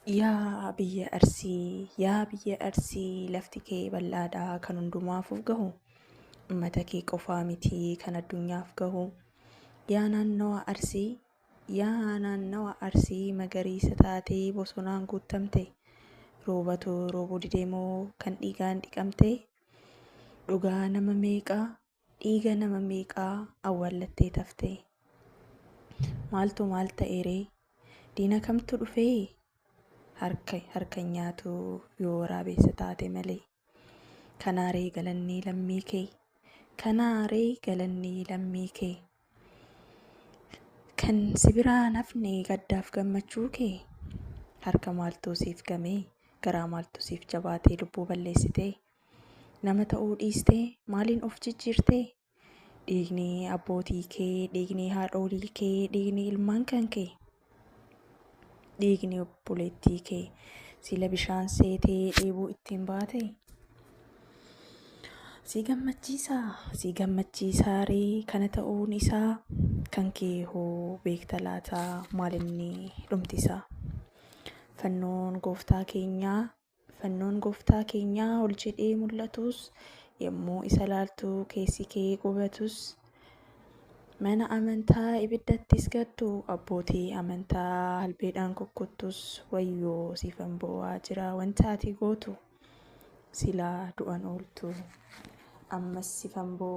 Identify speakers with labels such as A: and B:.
A: Yaa biyya Arsii lafti kee bal'aadhaa kan hundumaafuu gahu uummata kee qofaa miti kan addunyaaf gahu yaa naannawa Arsii magariisa taatee bosonaan guutamte roobatu roobuu dideemoo kan dhiigaan dhiqamte dhiiga nama meeqaa awwaalattee tafte maaltu maal ta'e ree diina kamtu dhufee harka nyaatu yoo waraabessa taate malee kanaaree galannii lammii kee kan si biraan hafne gaddaaf gammachuu kee harka maaltu siif gamee garaa maaltu siif jabaatee lubbuu balleessitee nama ta'uu dhiistee maaliin of jijjiirtee dhiigni abbootii kee dhiigni haadholii kee dhiigni ilmaan kan kee dhiigni obboleettii kee sila bishaan seetee dheebuu ittiin baate si gammachiisaa ree kana ta'uun isaa kan kee hoo beekta laataa maalinni dhumtisaa fannoon gooftaa keenyaa ol jedhee mul'atus yommuu isa laaltu keessi kee gubatus mana amantaa ibiddattis gaddu abbootii amantaa albeedhaan kukkuttus wayyoo siifan bo'aa jira wanta ati gootu silaa du'an ooltu ammas siifan bo'aa.